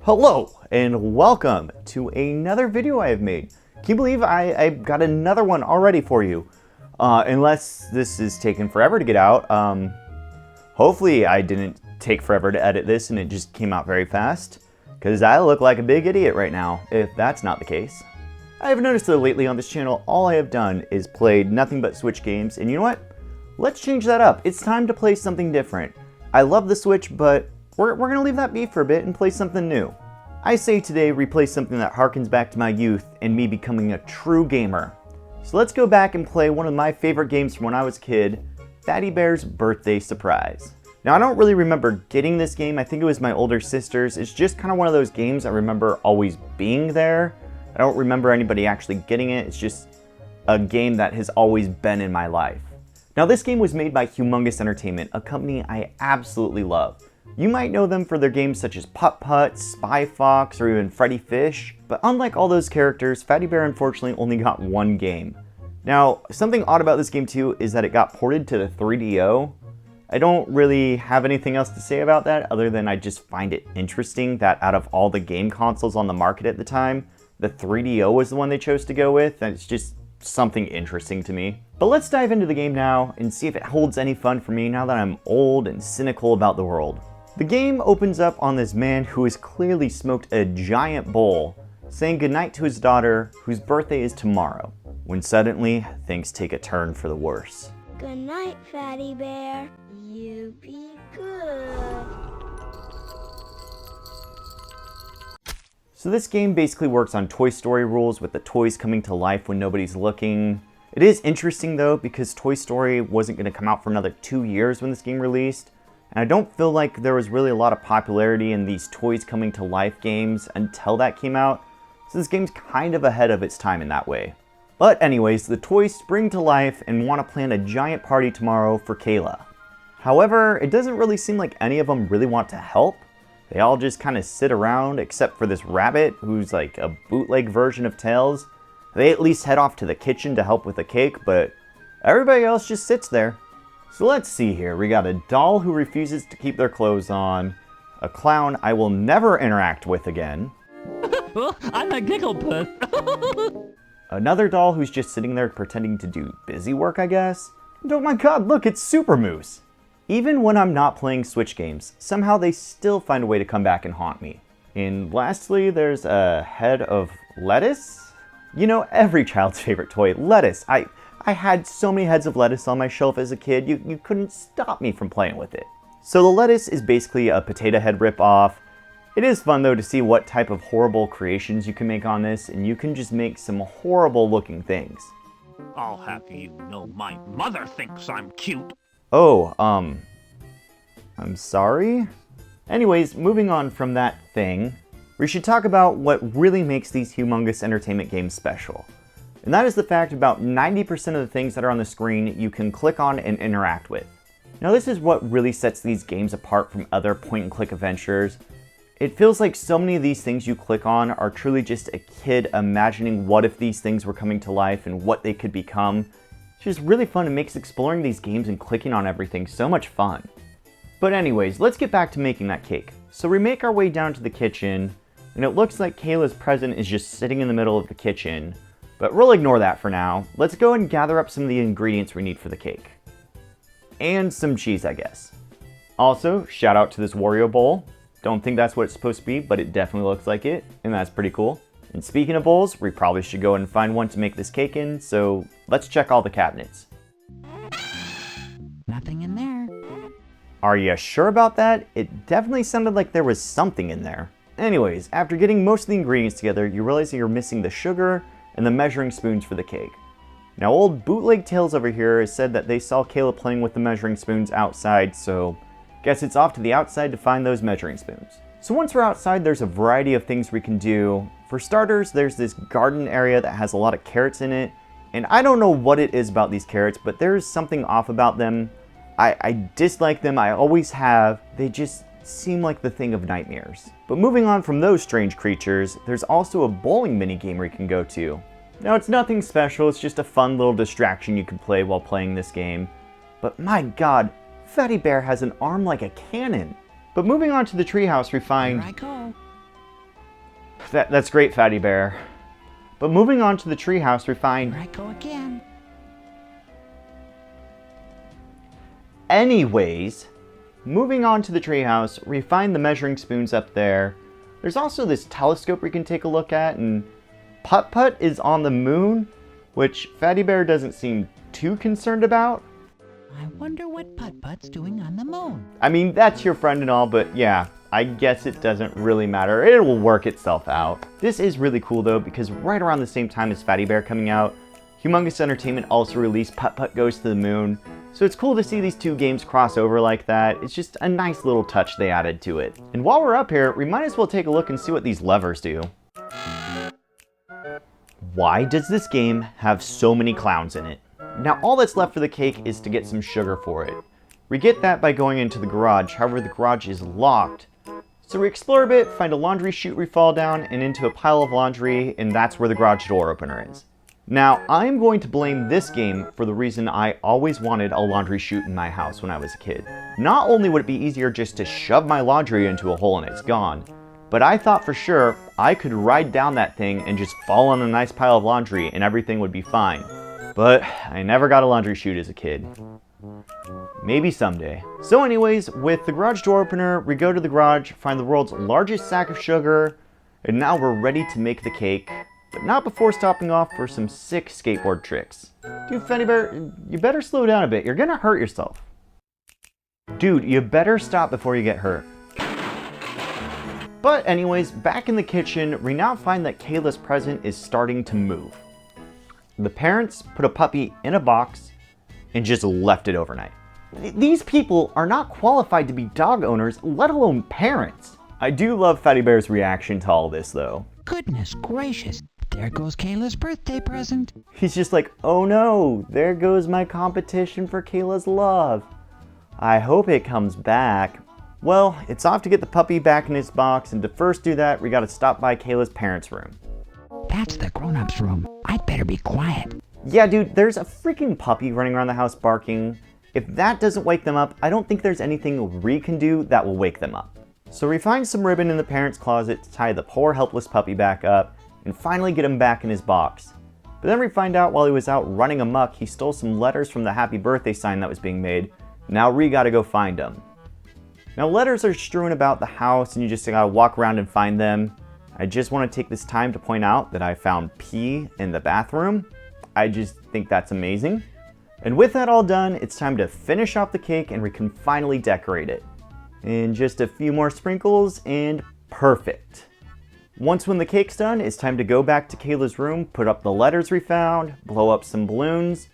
Hello and welcome to another video I have made. Can you believe I got another one already for you? Unless this is taking forever to get out. Hopefully I didn't take forever to edit this and it just came out very fast. Because I look like a big idiot right now, if that's not the case. I have noticed that lately on this channel, all I have done is played nothing but Switch games. And you know what? Let's change that up. It's time to play something different. I love the Switch, but we're going to leave that be for a bit and play something new. I say today replay something that harkens back to my youth and me becoming a true gamer. So let's go back and play one of my favorite games from when I was a kid, Fatty Bear's Birthday Surprise. Now I don't really remember getting this game, I think it was my older sister's. It's just kind of one of those games I remember always being there. I don't remember anybody actually getting it, it's just a game that has always been in my life. Now this game was made by Humongous Entertainment, a company I absolutely love. You might know them for their games such as Putt Putt, Spy Fox, or even Freddy Fish, but unlike all those characters, Fatty Bear unfortunately only got one game. Now, something odd about this game too is that it got ported to the 3DO. I don't really have anything else to say about that other than I just find it interesting that out of all the game consoles on the market at the time, the 3DO was the one they chose to go with, and it's just something interesting to me. But let's dive into the game now and see if it holds any fun for me now that I'm old and cynical about the world. The game opens up on this man who has clearly smoked a giant bowl, saying goodnight to his daughter, whose birthday is tomorrow, when suddenly things take a turn for the worse. Good night, Fatty Bear. You be good. So this game basically works on Toy Story rules with the toys coming to life when nobody's looking. It is interesting though because Toy Story wasn't going to come out for another 2 years when this game released. And I don't feel like there was really a lot of popularity in these toys coming to life games until that came out. So this game's kind of ahead of its time in that way. But anyways, the toys spring to life and want to plan a giant party tomorrow for Kayla. However, it doesn't really seem like any of them really want to help. They all just kind of sit around except for this rabbit who's like a bootleg version of Tails. They at least head off to the kitchen to help with the cake, but everybody else just sits there. So let's see here, we got a doll who refuses to keep their clothes on, a clown I will never interact with again. I'm a giggle puss. Another doll who's just sitting there pretending to do busy work, I guess. And oh my god, look, it's Super Moose! Even when I'm not playing Switch games, somehow they still find a way to come back and haunt me. And lastly, there's a head of lettuce? You know, every child's favorite toy, lettuce. I had so many heads of lettuce on my shelf as a kid, you couldn't stop me from playing with it. So the lettuce is basically a potato head ripoff. It is fun though to see what type of horrible creations you can make on this, and you can just make some horrible looking things. I'll have you know my mother thinks I'm cute. Oh, I'm sorry? Anyways, moving on from that thing, we should talk about what really makes these Humongous Entertainment games special. And that is the fact about 90% of the things that are on the screen you can click on and interact with. Now this is what really sets these games apart from other point-and-click adventures. It feels like so many of these things you click on are truly just a kid imagining what if these things were coming to life and what they could become. It's just really fun and makes exploring these games and clicking on everything so much fun. But anyways, let's get back to making that cake. So we make our way down to the kitchen, and it looks like Kayla's present is just sitting in the middle of the kitchen. But we'll ignore that for now. Let's go and gather up some of the ingredients we need for the cake. And some cheese, I guess. Also, shout out to this Wario bowl. Don't think that's what it's supposed to be, but it definitely looks like it, and that's pretty cool. And speaking of bowls, we probably should go and find one to make this cake in, so let's check all the cabinets. Nothing in there. Are you sure about that? It definitely sounded like there was something in there. Anyways, after getting most of the ingredients together, you realize that you're missing the sugar and the measuring spoons for the cake. Now old bootleg Tails over here has said that they saw Kayla playing with the measuring spoons outside, so guess it's off to the outside to find those measuring spoons. So once we're outside, there's a variety of things we can do. For starters, there's this garden area that has a lot of carrots in it, and I don't know what it is about these carrots, but there's something off about them. I dislike them, I always have. They just seem like the thing of nightmares. But moving on from those strange creatures, there's also a bowling minigame where you can go to. Now it's nothing special, it's just a fun little distraction you can play while playing this game. But my god, Fatty Bear has an arm like a cannon. But moving on to the treehouse, we find... Here I go. That's great, Fatty Bear. But moving on to the treehouse, we find... Here I go again. Anyways, moving on to the treehouse, we find the measuring spoons up there. There's also this telescope we can take a look at, and Putt-Putt is on the moon, which Fatty Bear doesn't seem too concerned about. I wonder what Putt-Putt's doing on the moon. I mean, that's your friend and all, but yeah, I guess it doesn't really matter. It will work itself out. This is really cool though, because right around the same time as Fatty Bear coming out, Humongous Entertainment also released Putt-Putt Goes to the Moon. So it's cool to see these two games cross over like that. It's just a nice little touch they added to it. And while we're up here, we might as well take a look and see what these levers do. Why does this game have so many clowns in it? Now all that's left for the cake is to get some sugar for it. We get that by going into the garage, however the garage is locked. So we explore a bit, find a laundry chute we fall down, and into a pile of laundry, and that's where the garage door opener is. Now, I'm going to blame this game for the reason I always wanted a laundry chute in my house when I was a kid. Not only would it be easier just to shove my laundry into a hole and it's gone, but I thought for sure I could ride down that thing and just fall on a nice pile of laundry and everything would be fine. But I never got a laundry chute as a kid. Maybe someday. So anyways, with the garage door opener, we go to the garage, find the world's largest sack of sugar, and now we're ready to make the cake. But not before stopping off for some sick skateboard tricks. Dude, Fatty Bear, you better slow down a bit. You're gonna hurt yourself. Dude, you better stop before you get hurt. But anyways, back in the kitchen, we now find that Kayla's present is starting to move. The parents put a puppy in a box and just left it overnight. These people are not qualified to be dog owners, let alone parents. I do love Fatty Bear's reaction to all this though. Goodness gracious, there goes Kayla's birthday present. He's just like, oh no, there goes my competition for Kayla's love. I hope it comes back. Well, it's off to get the puppy back in his box, and to first do that, we gotta stop by Kayla's parents' room. That's the grown-ups room. I'd better be quiet. Yeah, dude, there's a freaking puppy running around the house barking. If that doesn't wake them up, I don't think there's anything we can do that will wake them up. So we find some ribbon in the parents' closet to tie the poor helpless puppy back up and finally get him back in his box. But then we find out while he was out running amok, he stole some letters from the happy birthday sign that was being made. Now we gotta go find them. Now letters are strewn about the house and you just gotta walk around and find them. I just want to take this time to point out that I found pee in the bathroom. I just think that's amazing. And with that all done, it's time to finish off the cake and we can finally decorate it. And just a few more sprinkles and perfect. Once when the cake's done, it's time to go back to Kayla's room, put up the letters we found, blow up some balloons,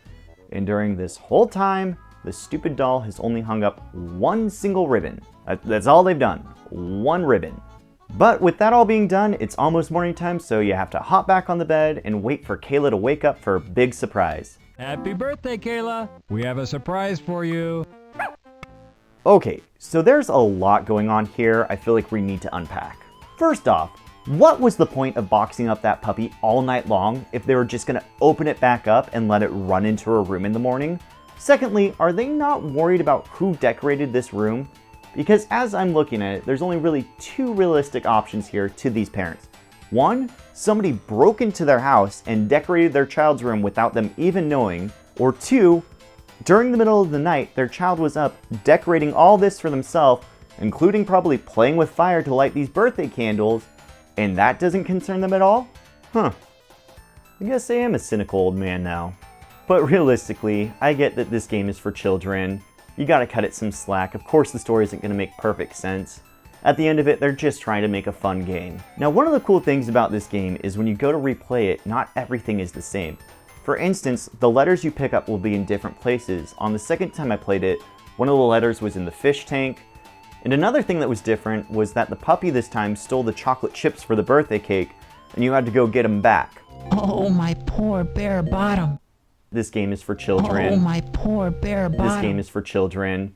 and during this whole time, the stupid doll has only hung up one single ribbon. That's all they've done, one ribbon. But with that all being done, it's almost morning time, so you have to hop back on the bed and wait for Kayla to wake up for a big surprise. Happy birthday, Kayla! We have a surprise for you. Okay, so there's a lot going on here I feel like we need to unpack. First off, what was the point of boxing up that puppy all night long if they were just gonna open it back up and let it run into her room in the morning? Secondly, are they not worried about who decorated this room? Because as I'm looking at it, there's only really two realistic options here to these parents. One, somebody broke into their house and decorated their child's room without them even knowing. Or two, during the middle of the night, their child was up decorating all this for themselves, including probably playing with fire to light these birthday candles, and that doesn't concern them at all? Huh. I guess I am a cynical old man now. But realistically, I get that this game is for children. You gotta cut it some slack. Of course the story isn't gonna make perfect sense. At the end of it, they're just trying to make a fun game. Now, one of the cool things about this game is when you go to replay it, not everything is the same. For instance, the letters you pick up will be in different places. On the second time I played it, one of the letters was in the fish tank. And another thing that was different was that the puppy this time stole the chocolate chips for the birthday cake, and you had to go get them back. Oh, my poor bare bottom. This game is for children. Oh, my poor bare bottom. This game is for children.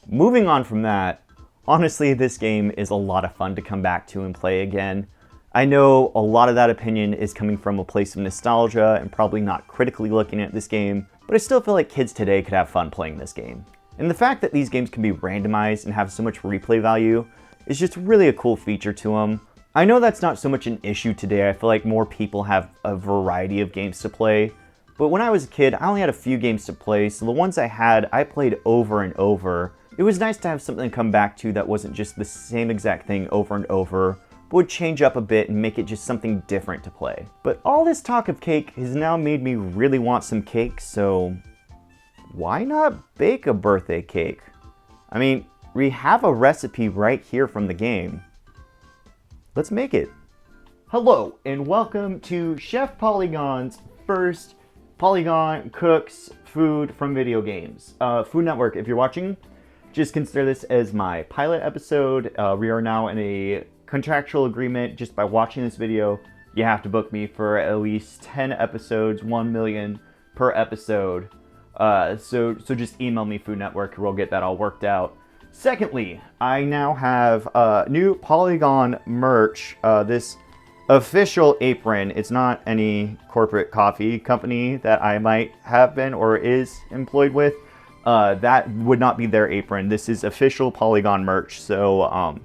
Moving on from that, honestly, this game is a lot of fun to come back to and play again. I know a lot of that opinion is coming from a place of nostalgia and probably not critically looking at this game, but I still feel like kids today could have fun playing this game. And the fact that these games can be randomized and have so much replay value is just really a cool feature to them. I know that's not so much an issue today. I feel like more people have a variety of games to play. But when I was a kid, I only had a few games to play, so the ones I had, I played over and over. It was nice to have something to come back to that wasn't just the same exact thing over and over, but would change up a bit and make it just something different to play. But all this talk of cake has now made me really want some cake, so why not bake a birthday cake? I mean, we have a recipe right here from the game. Let's make it. Hello, and welcome to Chef Polliegon's first Polliegon Cooks Food from Video Games. Food Network, if you're watching, just consider this as my pilot episode. We are now in a contractual agreement. Just by watching this video, you have to book me for at least 10 episodes, 1 million per episode. So just email me, Food Network, we'll get that all worked out. Secondly, I now have new Polliegon merch. This official apron. It's not any corporate coffee company that I might have been or is employed with. That would not be their apron. This is official Polliegon merch. So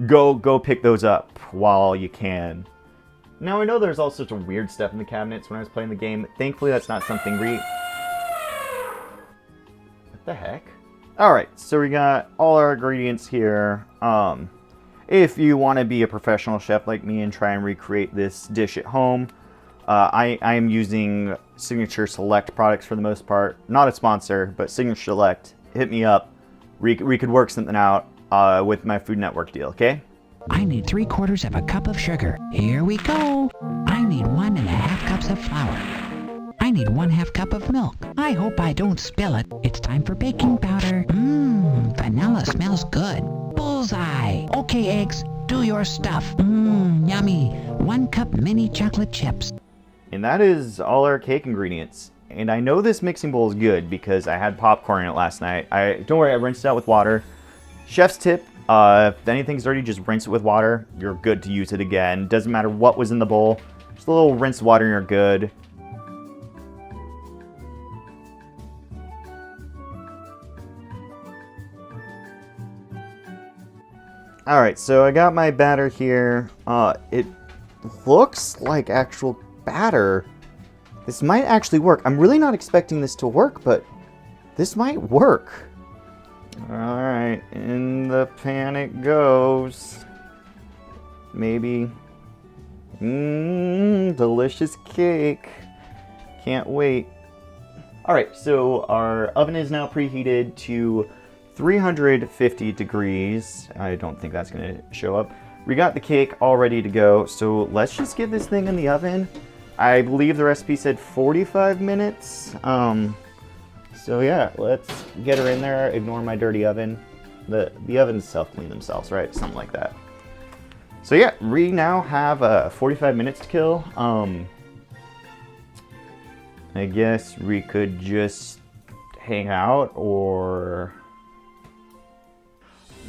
go pick those up while you can. Now I know there's all sorts of weird stuff in the cabinets when I was playing the game. Thankfully that's not something What the heck? Alright, so we got all our ingredients here. If you want to be a professional chef like me and try and recreate this dish at home, I am using Signature Select products for the most part. Not a sponsor, but Signature Select. Hit me up. We could work something out with my Food Network deal, okay? I need 3/4 of a cup of sugar. Here we go. I need 1.5 cups of flour. I need 1/2 cup of milk. I hope I don't spill it. It's time for baking powder. Vanilla smells good. Bullseye. Okay, eggs, do your stuff. Yummy. 1 cup mini chocolate chips. And that is all our cake ingredients. And I know this mixing bowl is good because I had popcorn in it last night. Don't worry, I rinsed it out with water. Chef's tip, if anything's dirty, just rinse it with water. You're good to use it again. Doesn't matter what was in the bowl. Just a little rinse water and you're good. Alright, so I got my batter here. It looks like actual batter. This might actually work. I'm really not expecting this to work, but this might work. Alright, in the pan it goes. Maybe. Delicious cake. Can't wait. Alright, so our oven is now preheated to 350 degrees. I don't think that's going to show up. We got the cake all ready to go, so let's just get this thing in the oven. I believe the recipe said 45 minutes. So yeah, let's get her in there. Ignore my dirty oven. The ovens self-clean themselves, right? Something like that. So yeah, we now have 45 minutes to kill. I guess we could just hang out, or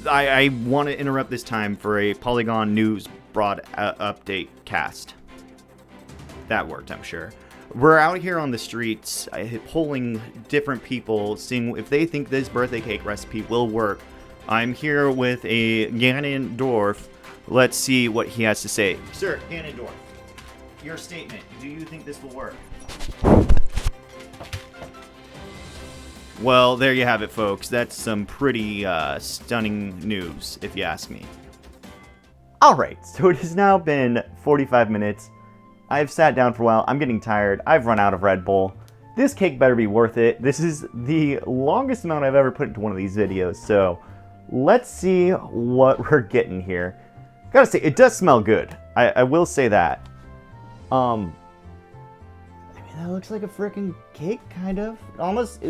I want to interrupt this time for a Polliegon News broad update cast. That worked, I'm sure. We're out here on the streets polling different people, seeing if they think this birthday cake recipe will work. I'm here with a Ganondorf. Let's see what he has to say. Sir, Ganondorf, your statement. Do you think this will work? Well, there you have it, folks. That's some pretty stunning news, if you ask me. Alright, so it has now been 45 minutes. I've sat down for a while. I'm getting tired. I've run out of Red Bull. This cake better be worth it. This is the longest amount I've ever put into one of these videos, so let's see what we're getting here. Gotta say, it does smell good. I will say that. I mean, that looks like a freaking cake, kind of. Almost...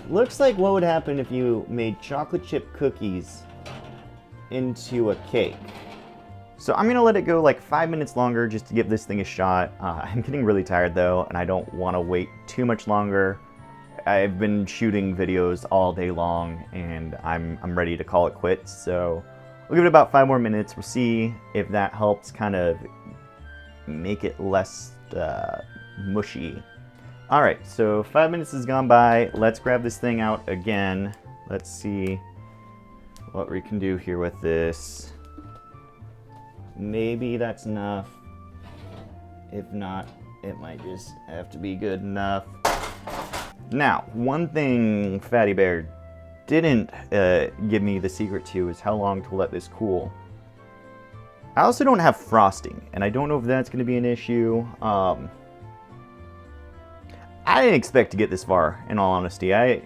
looks like what would happen if you made chocolate chip cookies into a cake. So I'm gonna let it go like 5 minutes longer just to give this thing a shot. I'm getting really tired though, and I don't want to wait too much longer. I've been shooting videos all day long, and I'm ready to call it quits. So we'll give it about 5 more minutes. We'll see if that helps kind of make it less mushy. Alright, so 5 minutes has gone by. Let's grab this thing out again. Let's see what we can do here with this. maybe that's enough. If not, it might just have to be good enough. Now, one thing Fatty Bear didn't give me the secret to is how long to let this cool. I also don't have frosting, and I don't know if that's going to be an issue. I didn't expect to get this far, in all honesty. I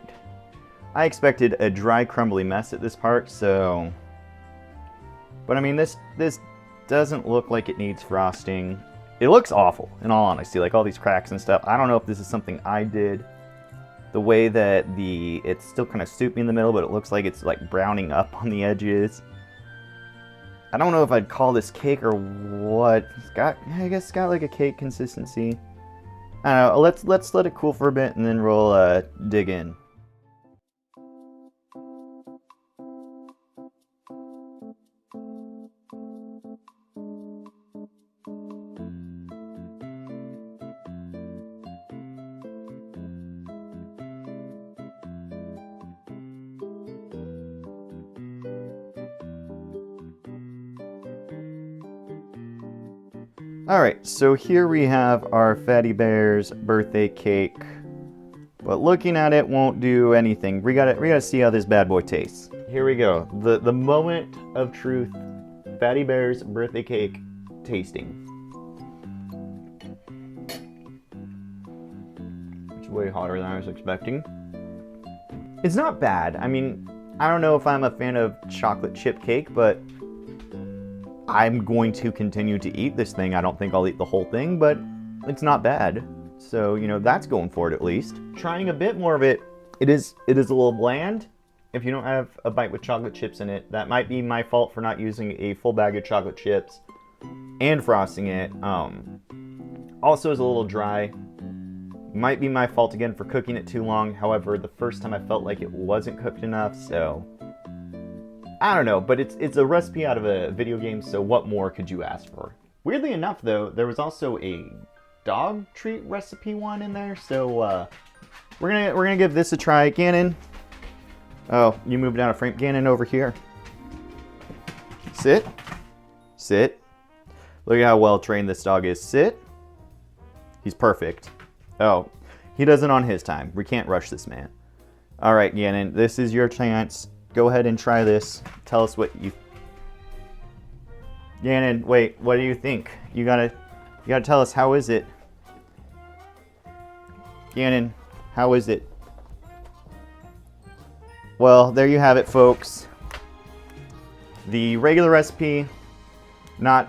expected a dry, crumbly mess at this part, so... But I mean, this doesn't look like it needs frosting. It looks awful, in all honesty, like all these cracks and stuff. I don't know if this is something I did. The way that it's still kind of soupy in the middle, but it looks like it's like browning up on the edges. I don't know if I'd call this cake or what. I guess it's got like a cake consistency. I don't know, let's let it cool for a bit and then we'll dig in. Alright, so here we have our Fatty Bear's birthday cake. But looking at it won't do anything. We gotta see how this bad boy tastes. Here we go. The moment of truth. Fatty Bear's birthday cake tasting. It's way hotter than I was expecting. It's not bad. I mean, I don't know if I'm a fan of chocolate chip cake, but I'm going to continue to eat this thing. I don't think I'll eat the whole thing, but it's not bad. So, you know, that's going for it at least. Trying a bit more of it, it is a little bland. If you don't have a bite with chocolate chips in it, that might be my fault for not using a full bag of chocolate chips and frosting it. Also is a little dry. Might be my fault again for cooking it too long. However, the first time I felt like it wasn't cooked enough, so I don't know, but it's a recipe out of a video game, so what more could you ask for? Weirdly enough, though, there was also a dog treat recipe one in there, so we're gonna give this a try. Gannon, oh, you moved out of frame. Gannon, over here. Sit, sit. Look at how well trained this dog is. Sit. He's perfect. Oh, he does it on his time. We can't rush this man. All right, Gannon, this is your chance. Go ahead and try this. Tell us what you... Gannon, wait, what do you think? You gotta tell us, how is it? Gannon, how is it? Well, there you have it, folks. The regular recipe, not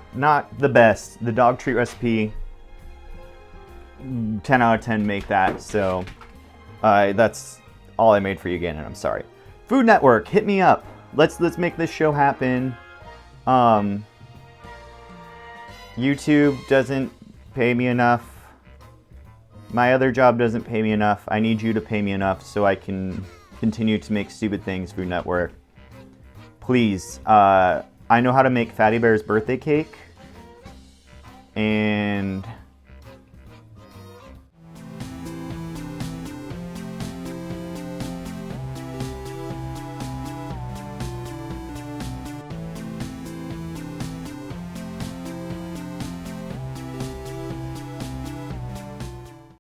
the best. The dog treat recipe, 10 out of 10 make that, so that's all I made for you, Gannon, I'm sorry. Food Network, hit me up. Let's make this show happen. YouTube doesn't pay me enough. My other job doesn't pay me enough. I need you to pay me enough so I can continue to make stupid things, Food Network. Please. I know how to make Fatty Bear's birthday cake. And